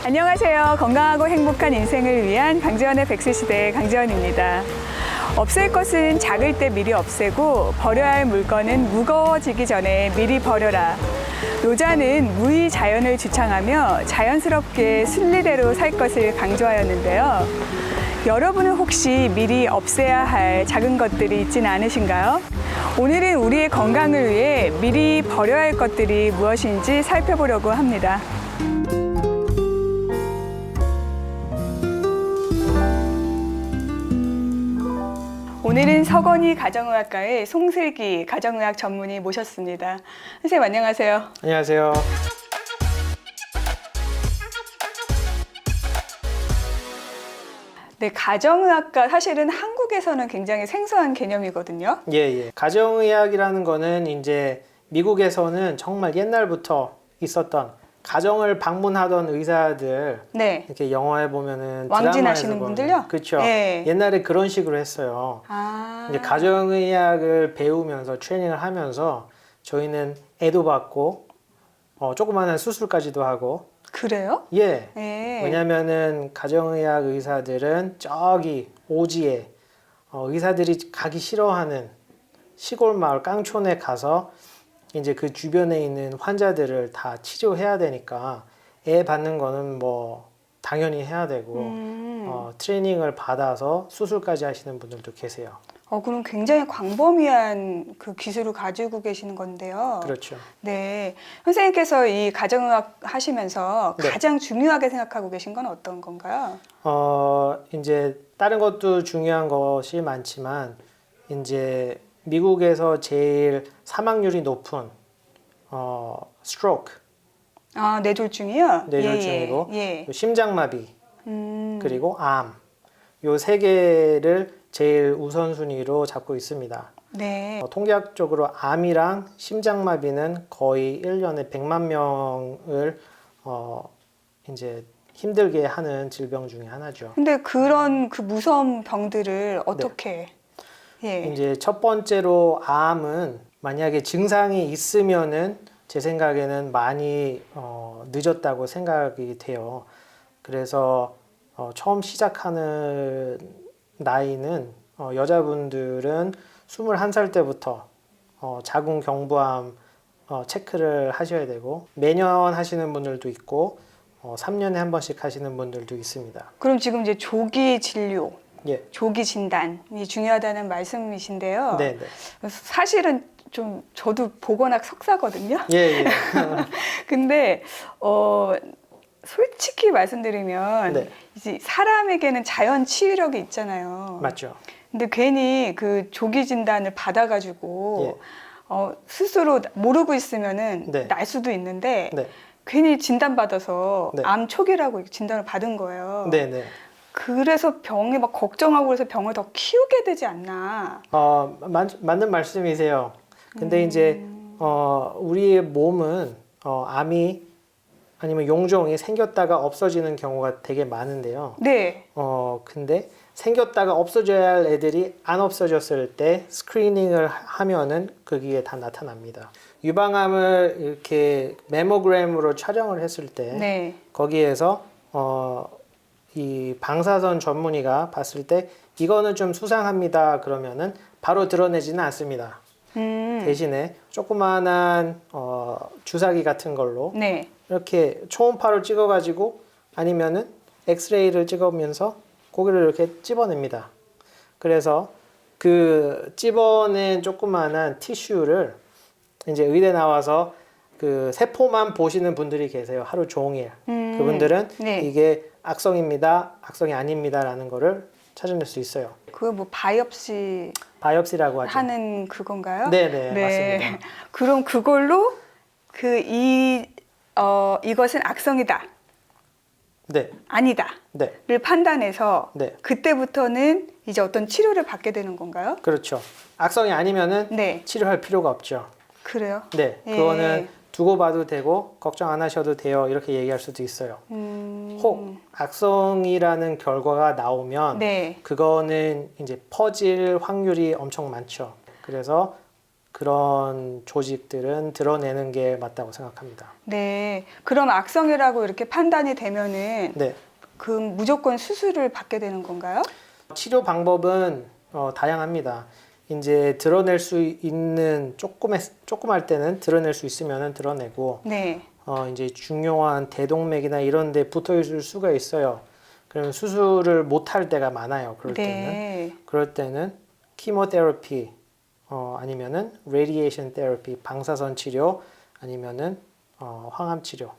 안녕하세요. 건강하고 행복한 인생을 위한 강지원의 백세시대 강지원입니다. 없앨 것은 작을 때 미리 없애고 버려야 할 물건은 무거워지기 전에 미리 버려라. 노자는 무의 자연을 주창하며 자연스럽게 순리대로 살 것을 강조하였는데요. 여러분은 혹시 미리 없애야 할 작은 것들이 있지는 않으신가요? 오늘은 우리의 건강을 위해 미리 버려야 할 것들이 무엇인지 살펴보려고 합니다. 오늘은 서건희 가정의학과의 송슬기 가정의학 전문의 모셨습니다. 선생님 안녕하세요. 안녕하세요. 네, 가정의학과 사실은 한국에서는 굉장히 생소한 개념이거든요. 예. 가정의학이라는 거는 이제 미국에서는 정말 옛날부터 있었던 가정을 방문하던 의사들, 네. 이렇게 영화에 보면은 왕진하시는 분들요? 그렇죠. 네. 옛날에 그런 식으로 했어요. 이제 가정의학을 배우면서 트레이닝을 하면서 저희는 애도 받고 조그마한 수술까지도 하고. 그래요? 예. 네. 왜냐면은 가정의학 의사들은 저기 오지에 의사들이 가기 싫어하는 시골 마을 깡촌에 가서 이제 그 주변에 있는 환자들을 다 치료해야 되니까 애 받는 거는 뭐 당연히 해야 되고 트레이닝을 받아서 수술까지 하시는 분들도 계세요. 그럼 굉장히 광범위한 그 기술을 가지고 계시는 건데요. 그렇죠. 네. 선생님께서 이 가정의학 하시면서 네. 가장 중요하게 생각하고 계신 건 어떤 건가요? 이제 다른 것도 중요한 것이 많지만 이제 미국에서 제일 사망률이 높은 스트로크, 뇌졸중이요? 뇌졸중이고 예. 심장마비 그리고 암, 요 세 개를 제일 우선순위로 잡고 있습니다. 네. 통계학적으로 암이랑 심장마비는 거의 1년에 100만 명을 이제 힘들게 하는 질병 중에 하나죠. 근데 그런 그 무서운 병들을 어떻게 예. 이제 첫 번째로 암은 만약에 증상이 있으면은 제 생각에는 많이 늦었다고 생각이 돼요. 그래서 처음 시작하는 나이는 여자분들은 21살 때부터 자궁경부암 체크를 하셔야 되고 매년 하시는 분들도 있고 3년에 한 번씩 하시는 분들도 있습니다. 그럼 지금 이제 조기 진료, 예. 조기 진단이 중요하다는 말씀이신데요. 네. 사실은 좀 저도 보건학 석사거든요. 예. 근데 솔직히 말씀드리면 네. 이제 사람에게는 자연 치유력이 있잖아요. 맞죠. 근데 괜히 그 조기 진단을 받아가지고 예. 스스로 모르고 있으면은 네. 날 수도 있는데 네. 괜히 진단받아서 네. 암 초기라고 진단을 받은 거예요. 네. 그래서 병에 막 걱정하고 그래서 병을 더 키우게 되지 않나. 맞는 말씀이세요. 근데 이제 우리의 몸은 암이 아니면 용종이 생겼다가 없어지는 경우가 되게 많은데요. 네. 근데 생겼다가 없어져야 할 애들이 안 없어졌을 때 스크리닝을 하면은 거기에 다 나타납니다. 유방암을 이렇게 메모그램으로 촬영을 했을 때 네. 거기에서 이 방사선 전문의가 봤을 때 이거는 좀 수상합니다. 그러면은 바로 드러내지는 않습니다. 대신에 조그만한 주사기 같은 걸로 네. 이렇게 초음파를 찍어가지고 아니면은 엑스레이를 찍으면서 고기를 이렇게 찝어냅니다. 그래서 그 찝어낸 조그만한 티슈를 이제 의대 나와서 그 세포만 보시는 분들이 계세요. 하루 종일. 그분들은 네. 이게 악성입니다, 악성이 아닙니다라는 거를 찾아낼 수 있어요. 그거 뭐 바이옵시 바이옵시라고 하죠. 하는 그건가요? 네네, 맞습니다. 그럼 그걸로 이것은 악성이다, 네, 아니다를 네, 판단해서 네. 그때부터는 이제 어떤 치료를 받게 되는 건가요? 그렇죠. 악성이 아니면은 네. 치료할 필요가 없죠. 그래요? 네, 예. 그거는 두고 봐도 되고 걱정 안 하셔도 돼요. 이렇게 얘기할 수도 있어요. 혹 악성이라는 결과가 나오면 네. 그거는 이제 퍼질 확률이 엄청 많죠. 그래서 그런 조직들은 드러내는 게 맞다고 생각합니다. 네. 그럼 악성이라고 이렇게 판단이 되면은 네. 그 무조건 수술을 받게 되는 건가요? 치료 방법은 다양합니다. 이제 드러낼 수 있는 조그말 때는 드러낼 수 있으면 드러내고 네. 이제 중요한 대동맥이나 이런 데 붙어 있을 수가 있어요. 그러면 수술을 못 할 때가 많아요. 네. 그럴 때는 키모테라피 아니면은 레디에이션 테라피 방사선 치료 아니면은 항암 치료를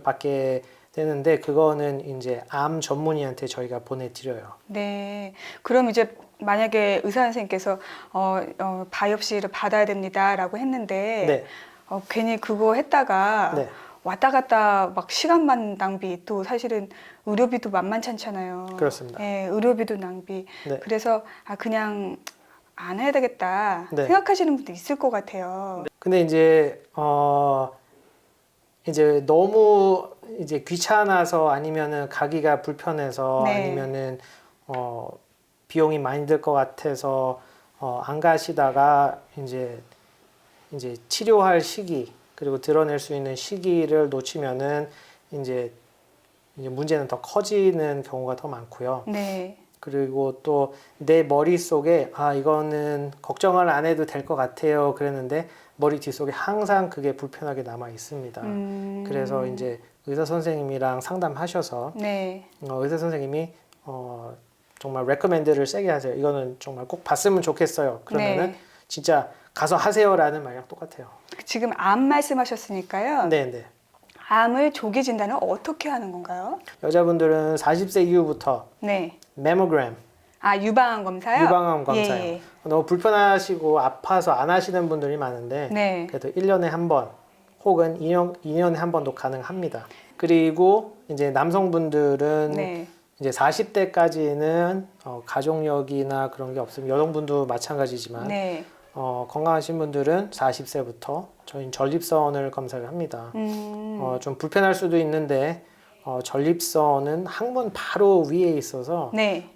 받게 되는데 그거는 이제 암 전문의한테 저희가 보내드려요. 네. 그럼 이제 만약에 의사 선생님께서 바이옵시를 받아야 됩니다라고 했는데 네, 괜히 그거 했다가 네, 왔다 갔다 막 시간만 낭비 또 사실은 의료비도 만만찮잖아요. 그렇습니다. 네, 의료비도 낭비. 네. 그래서 그냥 안 해야 되겠다 네. 생각하시는 분도 있을 것 같아요. 근데 이제 너무 이제 귀찮아서 아니면은 가기가 불편해서 네. 아니면은 비용이 많이 들 것 같아서 안 가시다가 이제 치료할 시기 그리고 드러낼 수 있는 시기를 놓치면은 이제 문제는 더 커지는 경우가 더 많고요. 네. 그리고 또 내 머릿속에 이거는 걱정을 안 해도 될 것 같아요. 그랬는데 머리 뒷속에 항상 그게 불편하게 남아 있습니다. 그래서 이제 의사 선생님이랑 상담하셔서 네. 의사 선생님이 정말 레커멘드를 세게 하세요. 이거는 정말 꼭 봤으면 좋겠어요. 그러면은 네. 진짜 가서 하세요라는 말이랑 똑같아요. 지금 암 말씀하셨으니까요. 네, 네. 암을 조기 진단은 어떻게 하는 건가요? 여자분들은 40세 이후부터 네. 메모그램, 유방암 검사요? 유방암 검사요. 예, 예. 너무 불편하시고 아파서 안 하시는 분들이 많은데 네. 그래도 1년에 한 번 혹은 2년에 한 번도 가능합니다. 그리고 이제 남성분들은 네. 이제 40대까지는 가족력이나 그런 게 없으면 여성분도 마찬가지지만 네. 건강하신 분들은 40세부터 저희는 전립선을 검사를 합니다. 좀 불편할 수도 있는데 전립선은 항문 바로 위에 있어서 네.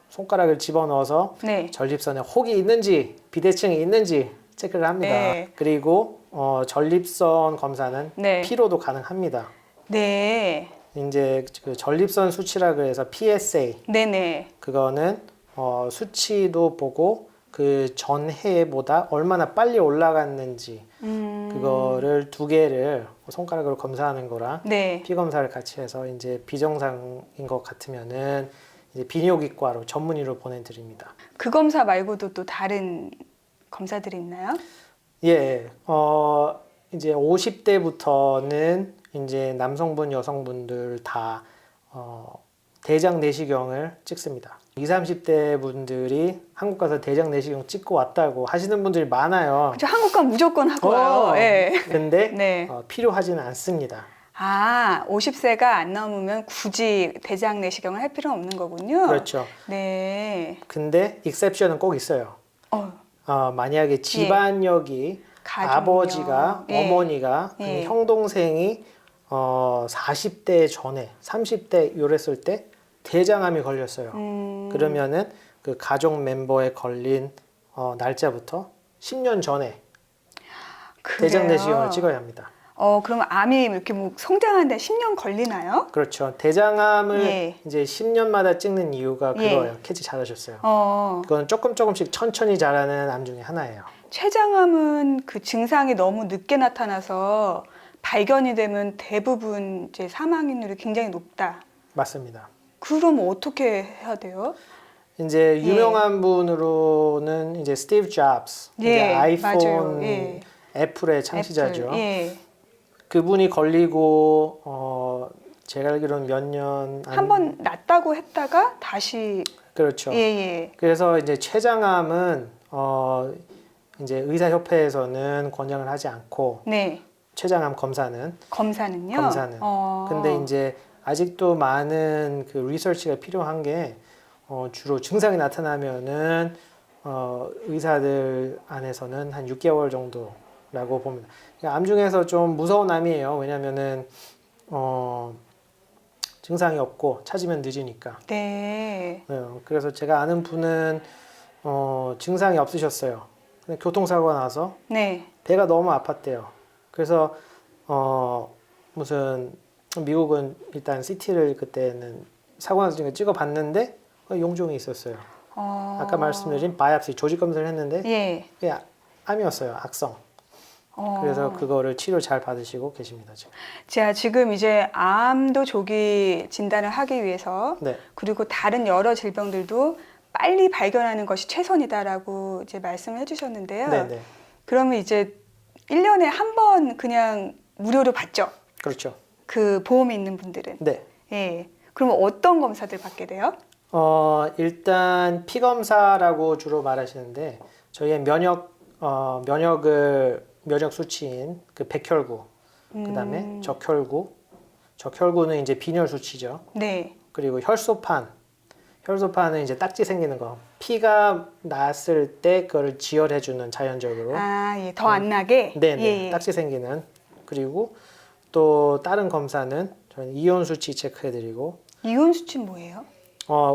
손가락을 집어넣어서 네. 전립선에 혹이 있는지 비대칭이 있는지 체크를 합니다. 네. 그리고 전립선 검사는 네. 피로도 가능합니다. 네. 이제 그 전립선 수치라 그래서 PSA 네네. 그거는 수치도 보고 그 전해보다 얼마나 빨리 올라갔는지 그거를 두 개를 손가락으로 검사하는 거랑 네. 피 검사를 같이 해서 이제 비정상인 것 같으면은 이제 비뇨기과로 전문의로 보내드립니다. 그 검사 말고도 또 다른 검사들이 있나요? 예, 이제 50대부터는 이제 남성분, 여성분들 다 대장 내시경을 찍습니다. 20, 30대 분들이 한국 가서 대장 내시경 찍고 왔다고 하시는 분들이 많아요. 그죠, 한국 가면 무조건 하고 와요. 예. 근데 네. 필요하지는 않습니다. 50세가 안 넘으면 굳이 대장 내시경을 할 필요는 없는 거군요. 그렇죠. 네. 근데 익셉션은 꼭 있어요. 만약에 집안력이 가족력. 아버지가 예. 어머니가 예. 아니면 형 동생이 40대 전에 30대 요랬을 때 대장암이 걸렸어요. 그러면은 그 가족 멤버에 걸린 날짜부터 10년 전에 대장 내시경을 찍어야 합니다. 그럼 암이 이렇게 뭐 성장하는데 10년 걸리나요? 그렇죠. 대장암을 예. 이제 10년마다 찍는 이유가 예. 그거예요. 캐치 잘하셨어요. 그건 조금씩 천천히 자라는 암 중에 하나예요. 췌장암은 그 증상이 너무 늦게 나타나서 발견이 되면 대부분 이제 사망률이 굉장히 높다. 맞습니다. 그럼 어떻게 해야 돼요? 이제 유명한 분으로는 이제 스티브 잡스, 이제 예, 아이폰, 맞아요. 예. 애플의 창시자죠. 애플, 예. 그분이 걸리고 제가 알기로는 몇 년 한 번 낫다고 했다가 다시 그렇죠. 예. 그래서 이제 췌장암은 이제 의사협회에서는 권장을 하지 않고 네. 췌장암 검사는 검사는요? 근데 이제 아직도 많은 그 리서치가 필요한 게 주로 증상이 나타나면은 의사들 안에서는 한 6개월 정도라고 봅니다. 암 중에서 좀 무서운 암이에요. 왜냐면은 증상이 없고 찾으면 늦으니까. 네. 그래서 제가 아는 분은 증상이 없으셨어요. 근데 교통사고가 나서 네. 배가 너무 아팠대요. 그래서 무슨 미국은 일단 CT를 그때는 사고 나서 찍어봤는데 용종이 있었어요. 아까 말씀드린 바이옵시 조직 검사를 했는데 예. 그게 암이었어요. 악성. 그래서 그거를 치료 잘 받으시고 계십니다. 지금. 자, 지금 이제 암도 조기 진단을 하기 위해서 네. 그리고 다른 여러 질병들도 빨리 발견하는 것이 최선이다라고 이제 말씀을 해주셨는데요. 네네. 그러면 이제 1년에 한 번 그냥 무료로 받죠? 그렇죠. 그 보험이 있는 분들은. 네. 예. 그러면 어떤 검사들 받게 돼요? 일단 피 검사라고 주로 말하시는데 저희의 면역 수치인 그 백혈구, 그다음에 적혈구는 이제 빈혈 수치죠. 네. 그리고 혈소판은 이제 딱지 생기는 거. 피가 났을 때 그걸 지혈해주는 자연적으로. 아, 예. 더 안 나게? 네네. 예, 예. 딱지 생기는. 그리고 또 다른 검사는 저희는 이온 수치 체크해드리고. 이온 수치는 뭐예요?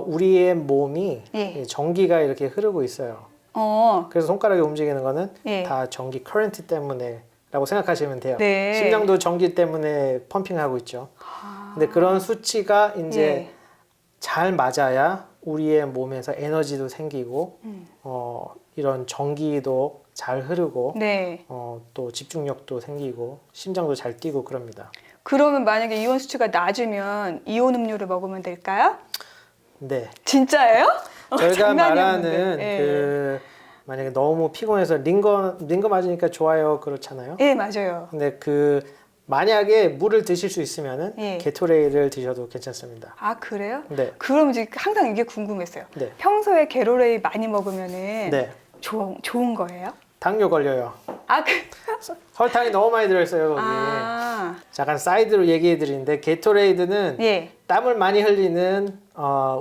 우리의 몸이 예. 전기가 이렇게 흐르고 있어요. 그래서 손가락이 움직이는 거는 예. 다 전기 커런트 때문에라고 생각하시면 돼요. 네. 심장도 전기 때문에 펌핑하고 있죠. 근데 그런 수치가 이제 예. 잘 맞아야 우리의 몸에서 에너지도 생기고 이런 전기도 잘 흐르고 네. 또 집중력도 생기고 심장도 잘 뛰고 그럽니다. 그러면 만약에 이온 수치가 낮으면 이온 음료를 먹으면 될까요? 네. 진짜예요? 저희가 장난이었는데. 말하는 예. 그 만약에 너무 피곤해서 링거 맞으니까 좋아요 그렇잖아요. 예, 맞아요. 근데 그 만약에 물을 드실 수 있으면은 예. 게토레이를 드셔도 괜찮습니다. 아, 그래요? 네. 그럼 이제 항상 이게 궁금했어요. 네. 평소에 게토레이 많이 먹으면은 네. 좋은 거예요? 당뇨 걸려요. 아, 설탕이 너무 많이 들어있어요 거기. 잠깐 사이드로 얘기해 드리는데 게토레이드는 예. 땀을 많이 흘리는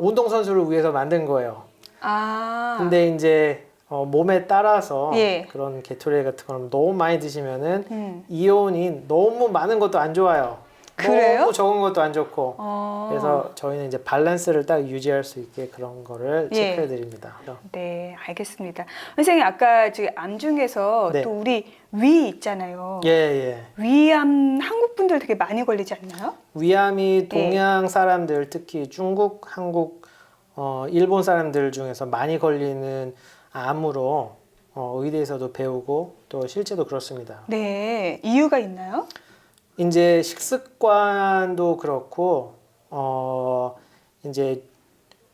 운동선수를 위해서 만든 거예요. 근데 이제 몸에 따라서 예. 그런 게토레이드 같은 거는 너무 많이 드시면은 이온이 너무 많은 것도 안 좋아요. 그래요? 너무 적은 것도 안 좋고. 그래서 저희는 이제 밸런스를 딱 유지할 수 있게 그런 거를 예. 체크해 드립니다. 네, 알겠습니다. 선생님, 아까 지금 암 중에서 네. 또 우리 위 있잖아요. 예, 예. 위암 한국 분들 되게 많이 걸리지 않나요? 위암이 동양 사람들 특히 중국, 한국, 일본 사람들 중에서 많이 걸리는 암으로 의대에서도 배우고 또 실제도 그렇습니다. 네, 이유가 있나요? 이제 식습관도 그렇고 이제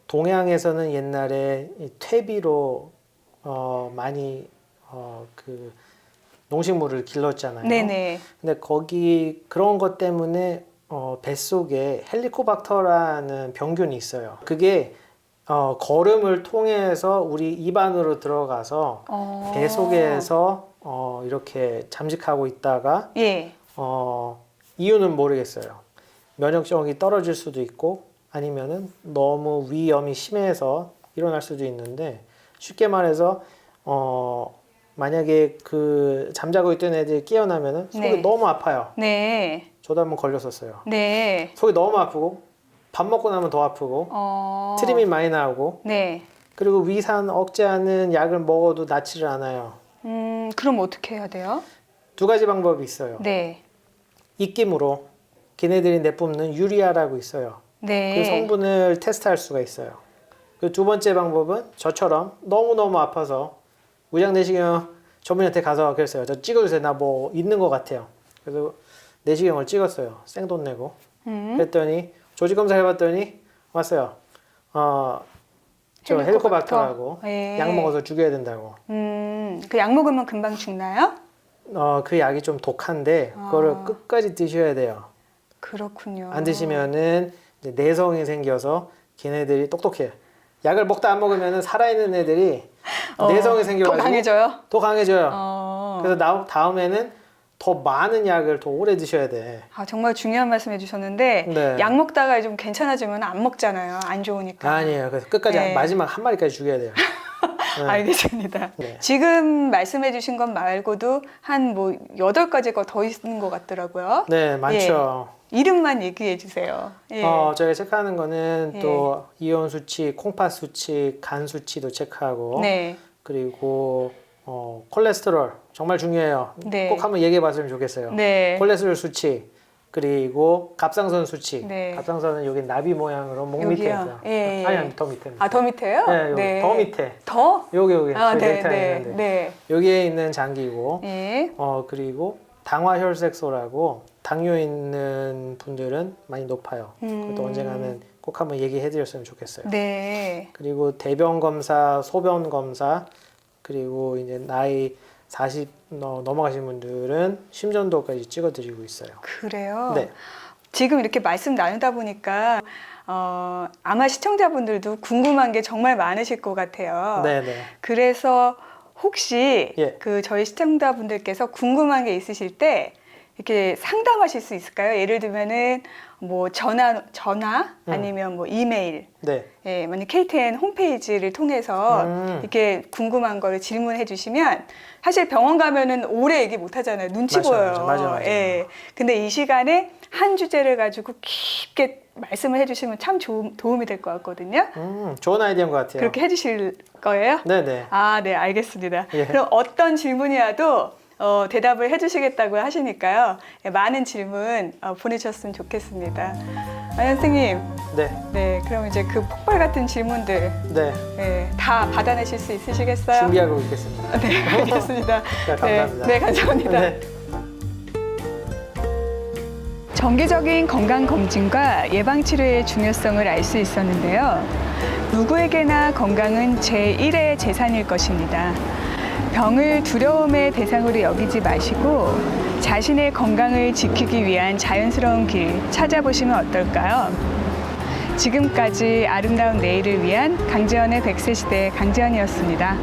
동양에서는 옛날에 이 퇴비로 많이 그 농식물을 길렀잖아요. 네네. 근데 거기 그런 것 때문에 뱃속에 헬리코박터라는 병균이 있어요. 그게 거름을 통해서 우리 입 안으로 들어가서 배 속에서 이렇게 잠식하고 있다가 예. 이유는 모르겠어요. 면역력이 떨어질 수도 있고 아니면은 너무 위염이 심해서 일어날 수도 있는데 쉽게 말해서 만약에 그 잠자고 있던 애들이 깨어나면은 속이 네. 너무 아파요. 네. 저도 한번 걸렸었어요. 네. 속이 너무 아프고 밥 먹고 나면 더 아프고 트림이 많이 나오고 네. 그리고 위산 억제하는 약을 먹어도 낫지를 않아요. 그럼 어떻게 해야 돼요? 두 가지 방법이 있어요. 네. 입김으로 걔네들이 내뿜는 유리아라고 있어요. 네. 그 성분을 테스트할 수가 있어요. 그 두 번째 방법은 저처럼 너무너무 아파서 의장내시경 전문의한테 가서 그랬어요. 저 찍어주세요. 나 뭐 있는 것 같아요. 그래서 내시경을 찍었어요. 생돈 내고. 그랬더니 조직검사 해봤더니 왔어요. 저 헬리코박터라고 예. 약 먹어서 죽여야 된다고. 그 약 먹으면 금방 죽나요? 그 약이 좀 독한데 그거를 끝까지 드셔야 돼요. 그렇군요. 안 드시면은 이제 내성이 생겨서 걔네들이 똑똑해. 약을 먹다 안 먹으면은 살아있는 애들이 내성이 생겨가지고 더 강해져요? 더 강해져요. 그래서 다음에는 더 많은 약을 더 오래 드셔야 돼. 아, 정말 중요한 말씀 해주셨는데 네. 약 먹다가 좀 괜찮아지면 안 먹잖아요. 안 좋으니까. 아니에요. 그래서 끝까지 네. 마지막 한 마리까지 죽여야 돼요. 네. 알겠습니다. 네. 지금 말씀해 주신 것 말고도 한 뭐 8가지가 더 있는 것 같더라고요. 네, 많죠. 이름만 얘기해 주세요. 예. 저희가 체크하는 거는 예. 또 이온 수치, 콩팥 수치, 간 수치도 체크하고 네. 그리고 콜레스테롤 정말 중요해요. 네. 꼭 한번 얘기해 봤으면 좋겠어요. 네. 콜레스테롤 수치, 그리고 갑상선 수치. 네. 갑상선은 여기 나비 모양으로 목 밑에 여기요? 있어요. 예, 예. 아니, 더 밑에. 아, 더 밑에요? 네, 여기 더 밑에. 더? 여기 아, 저희 네, 넥타이 네, 있는데. 네. 여기에 있는 장기고, 예. 그리고 당화혈색소라고 당뇨 있는 분들은 많이 높아요. 그것도 언젠가는 꼭 한번 얘기해 드렸으면 좋겠어요. 네. 그리고 대변 검사, 소변 검사, 그리고 이제 나이 40 넘어가신 분들은 심전도까지 찍어드리고 있어요. 그래요? 네. 지금 이렇게 말씀 나누다 보니까 아마 시청자분들도 궁금한 게 정말 많으실 것 같아요. 네네. 그래서 혹시 예. 그 저희 시청자분들께서 궁금한 게 있으실 때 이렇게 상담하실 수 있을까요? 예를 들면은 뭐 전화 아니면 뭐 이메일, 네. 예, 만약 KTN 홈페이지를 통해서 이렇게 궁금한 거를 질문해 주시면 사실 병원 가면은 오래 얘기 못 하잖아요. 눈치 보여요. 맞아요. 예. 근데 이 시간에 한 주제를 가지고 깊게 말씀을 해 주시면 참 도움이 될 것 같거든요. 좋은 아이디어인 것 같아요. 그렇게 해 주실 거예요? 네네. 아, 네, 알겠습니다. 예. 그럼 어떤 질문이라도 대답을 해주시겠다고 하시니까요. 예, 많은 질문 보내주셨으면 좋겠습니다. 선생님, 네. 네, 그럼 이제 그 폭발 같은 질문들 네. 예, 다 받아내실 수 있으시겠어요? 준비하고 있겠습니다. 네, 알겠습니다. 네, 감사합니다. 네, 감사합니다. 네. 정기적인 건강검진과 예방치료의 중요성을 알 수 있었는데요. 누구에게나 건강은 제1의 재산일 것입니다. 병을 두려움의 대상으로 여기지 마시고 자신의 건강을 지키기 위한 자연스러운 길 찾아보시면 어떨까요? 지금까지 아름다운 내일을 위한 강재원의 100세 시대 강재원이었습니다.